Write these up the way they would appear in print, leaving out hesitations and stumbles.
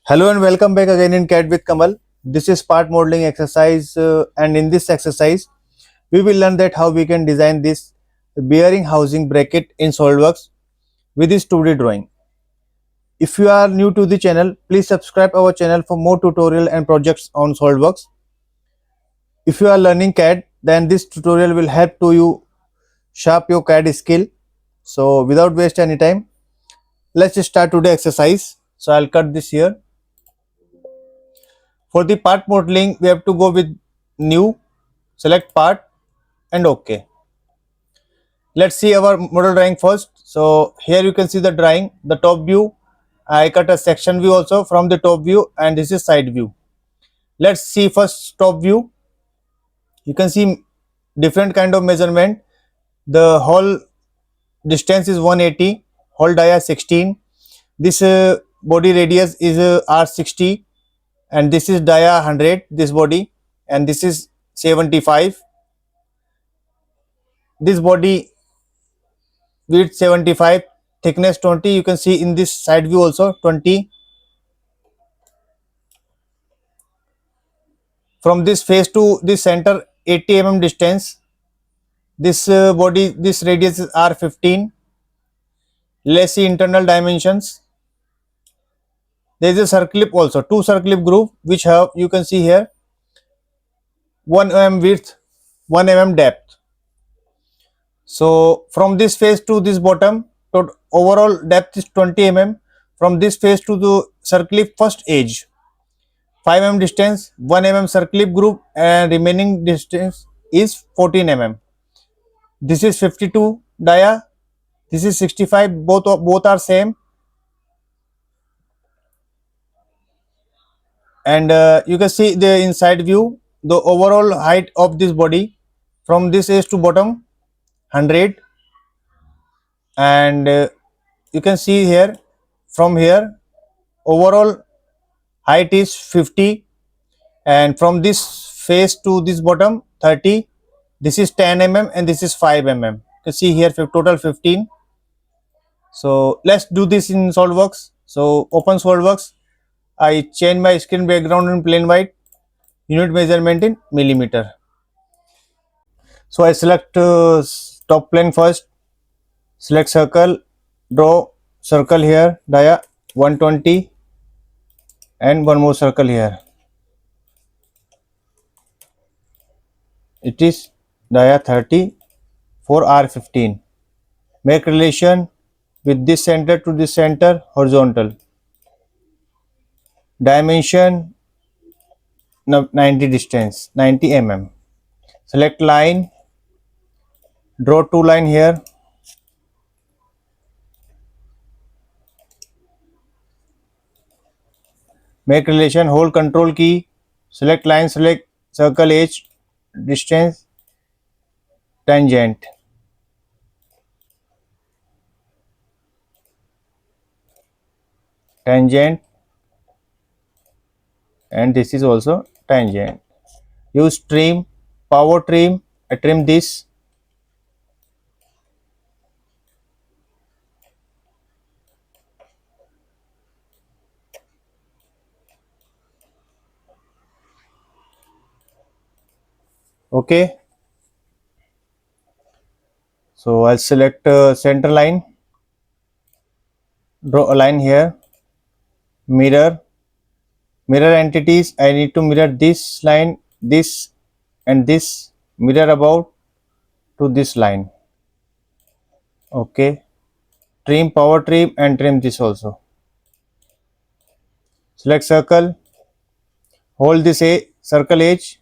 Hello and welcome back again in CAD with Kamal. This is part modeling exercise and in this exercise we will learn that how we can design this bearing housing bracket in SolidWorks with this 2D drawing. If you are new to the channel, please subscribe our channel for more tutorial and projects on SolidWorks. If you are learning CAD, then this tutorial will help to you sharp your CAD skill. So without waste any time, let's just start today exercise. So I'll cut this here. For the part modeling, we have to go with new, select part and OK. Let's see our model drawing first. So here you can see the drawing, the top view. I cut a section view also from the top view and this is side view. Let's see first top view. You can see different kind of measurement. The whole distance is 180, whole dia 16. This body radius is R60 and this is dia 100, this body, and this is 75. This body width 75, thickness 20. You can see in this side view also 20. From this face to this center 80 mm distance. This body, this radius is R15. Let's see internal dimensions. There is a circlip also, two circlip groove which have, you can see here, 1 mm width, 1 mm depth. So from this face to this bottom, overall depth is 20 mm. From this face to the circlip first edge, 5 mm distance, 1 mm circlip groove and remaining distance is 14 mm. This is 52 dia, this is 65, both are same. And you can see the inside view, the overall height of this body from this edge to bottom 100, and you can see here from here overall height is 50, and from this face to this bottom 30. This is 10 mm and this is 5 mm. You can see here total 15. So let's do this in SolidWorks. So open SolidWorks. I change my screen background in plain white, unit measurement in millimeter. So I select top plane first, select circle, draw circle here, dia 120 and one more circle here. It is dia 30 for R15. Make relation with this center to this center horizontal. Dimension 90 distance, 90 mm. Select line, draw two line here. Make relation, hold control key, select line, select circle edge, distance, tangent. Tangent, and this is also tangent. Use trim, power trim, I trim this. Okay. So I'll select center line, draw a line here, mirror entities. I need to mirror this line, this and this, mirror about to this line. Okay. Trim, power trim and trim this also. Select circle, hold this circle edge,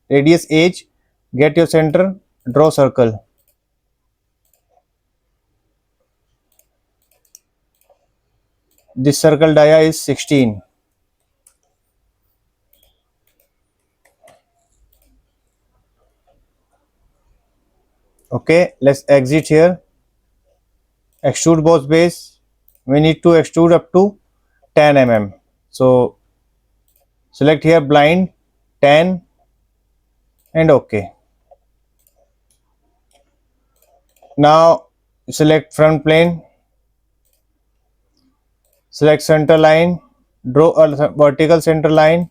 radius edge, get your center, draw circle. This circle dia is 16. Okay, let's exit here. Extrude boss base. We need to extrude up to 10 mm. So select here blind 10 and OK. Now select front plane, select center line, Draw a vertical center line.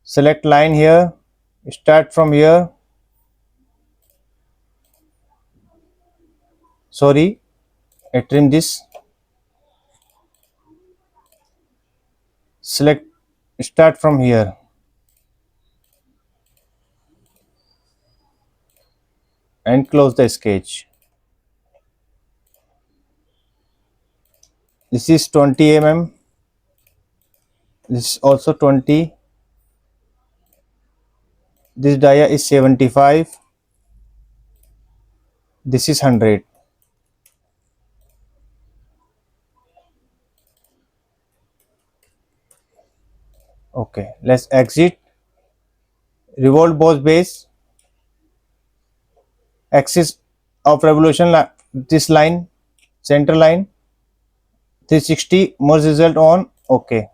Select line here. Start from here. Sorry, I trim this. Select, start from here and close the sketch. This is 20 mm. This is also 20. This dia is 75. This is 100. Okay, let's exit. Revolve both base. Axis of revolution, this line, center line, 360. Merge result on. Okay.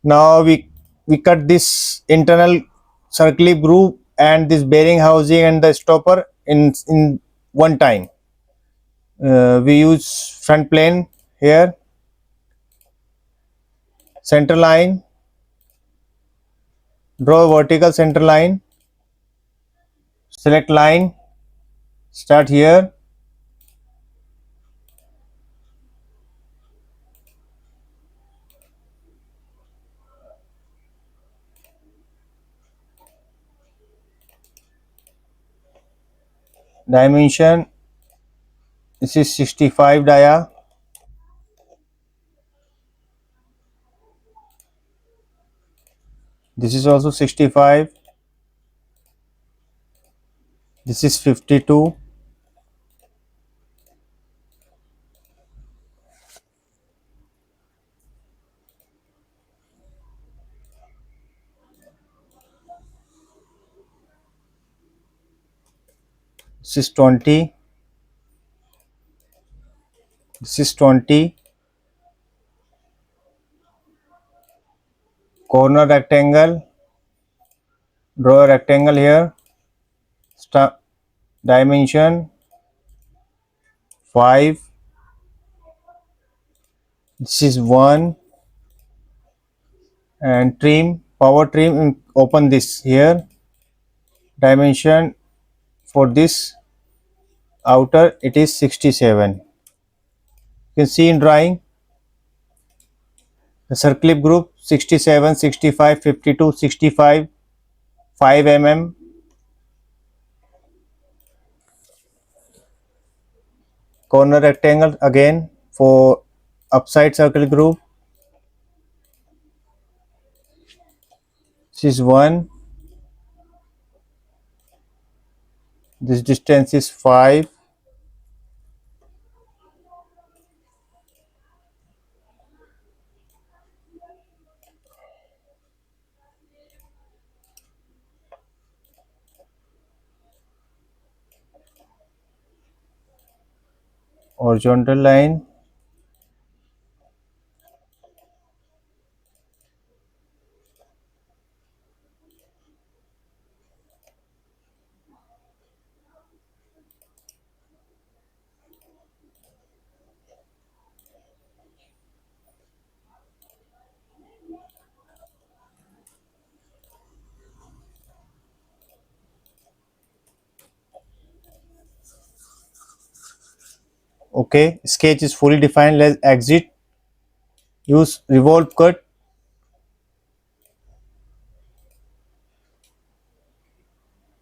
Now we cut this internal circle groove and this bearing housing and the stopper in one time. We use front plane here, center line, draw a vertical center line, select line, start here, dimension, this is 65 dia, this is also 65, this is 52, this is 20, this is 20, corner rectangle, draw a rectangle here, dimension 5, this is 1, and trim, power trim, and open this here, dimension for this outer, it is 67. You can see in drawing the circle group 67, 65, 52, 65, 5 mm, corner rectangle again for upside circle group, this is 1, this distance is 5, horizontal line, okay, sketch is fully defined. Let's exit, use revolve cut,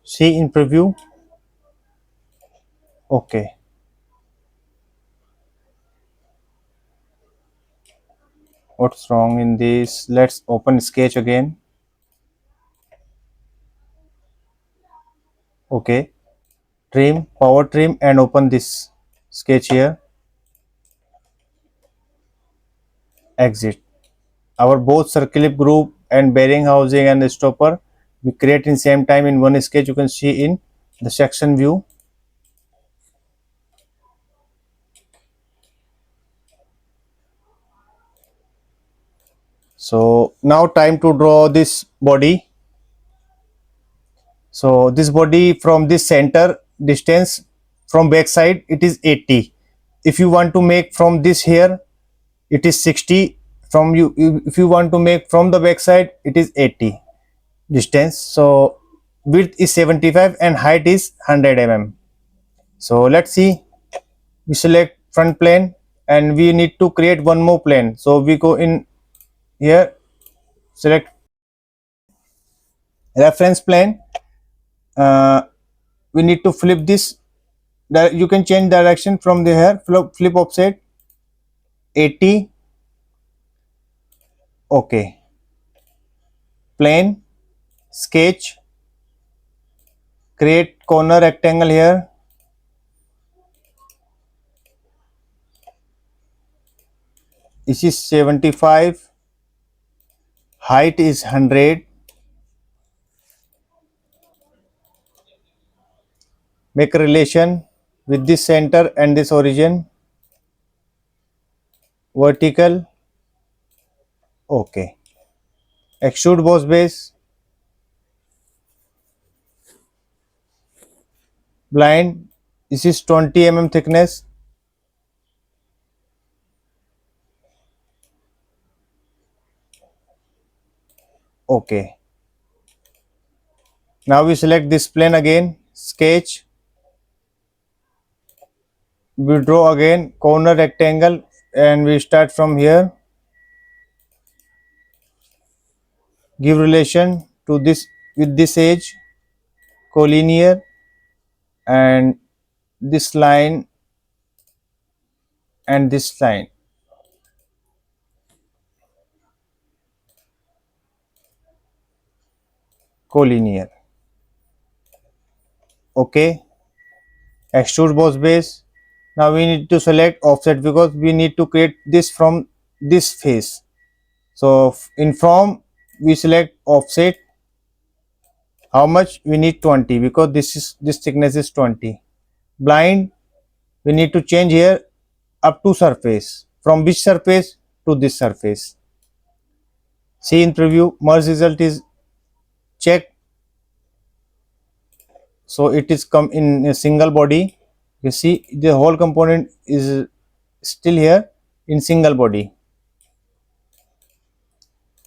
see in preview. Okay, what's wrong in this? Let's open sketch again. Okay, trim, power trim, and open this sketch here, exit. Our both circle group and bearing housing and the stopper we create in same time in one sketch. You can see in the section view. So now time to draw this body. So this body from this center distance from back side, it is 80. if you want to make from this here, it is 60. From if you want to make from the back side, it is 80 distance. So width is 75 and height is 100 mm. So let's see. We select front plane and we need to create one more plane. So we go in here, select reference plane. We need to flip this. You can change direction from the here. Flip offset 80. Okay. Plane, sketch, create corner rectangle here. This is 75. Height is 100. Make a relation with this center and this origin. Vertical. Okay. Extrude boss base. Blind. This is 20 mm thickness. Okay. Now we select this plane again. Sketch. We draw again corner rectangle and we start from here. Give relation to this with this edge. Collinear and this line and this line. Collinear. Okay. Extrude boss base. Now we need to select offset because we need to create this from this face. So in from we select offset. How much? We need 20 because this thickness is 20. Blind, we need to change here up to surface. From which surface to this surface. See in preview, merge result is check. So it is come in a single body. You see the whole component is still here in single body.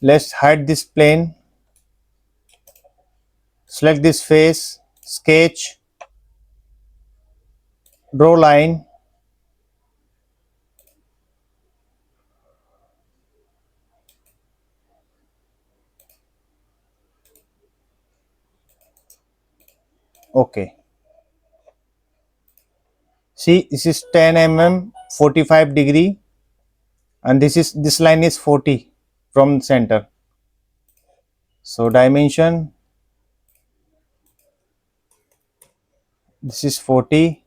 Let's hide this plane. Select this face, sketch, draw line. Okay. See, this is 10 mm, 45 degree, and this line is 40 from center. So dimension, this is 40.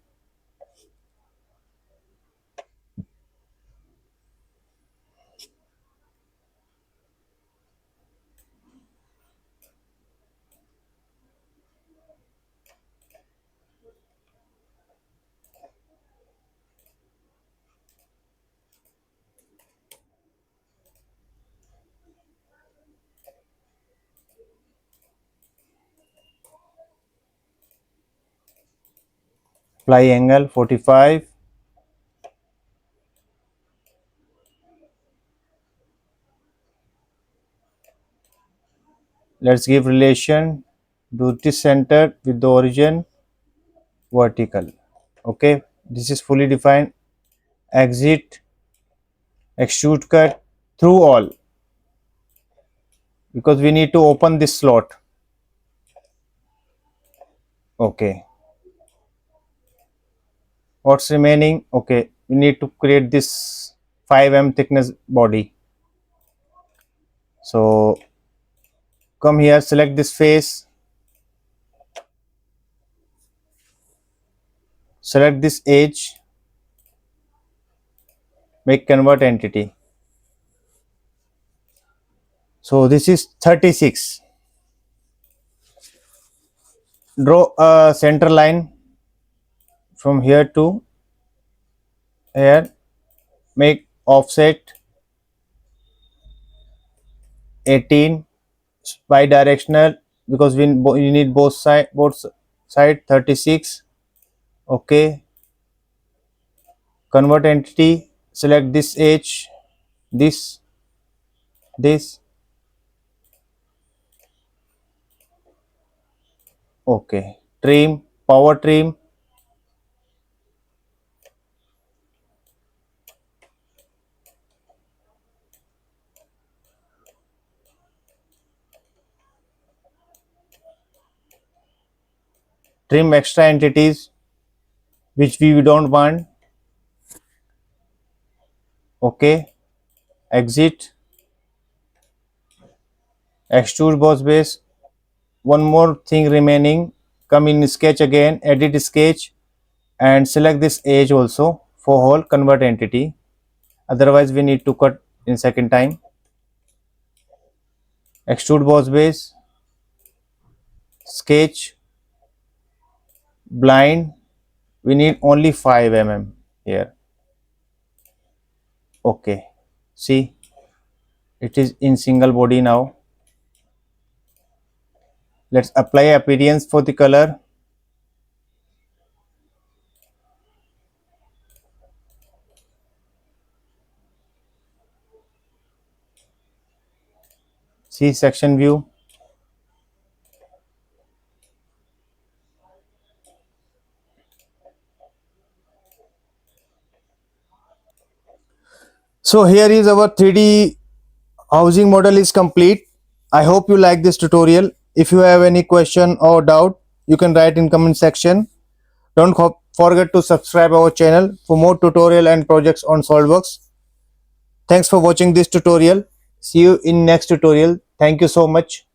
Apply angle 45. Let's give relation. Do this center with the origin vertical. Okay, this is fully defined. Exit, extrude cut through all because we need to open this slot. Okay. What's remaining? Okay, we need to create this 5 mm thickness body. So come here, select this face, select this edge, make convert entity. So this is 36. Draw a center line from here to here, make offset 18, bi-directional because we need both side 36. Okay, convert entity, select this edge, this. Okay, trim, power trim, trim extra entities which we don't want. Okay, exit, extrude boss base. One more thing remaining, come in sketch again, edit sketch, and select this edge also for whole convert entity. Otherwise we need to cut in second time. Extrude boss base, sketch, blind, we need only 5 mm here. Okay, see, it is in single body now. Let's apply appearance for the color. See section view. So here is our 3D housing model is complete. I hope you like this tutorial. If you have any question or doubt, you can write in comment section. Don't forget to subscribe our channel for more tutorial and projects on SolidWorks. Thanks for watching this tutorial. See you in next tutorial. Thank you so much.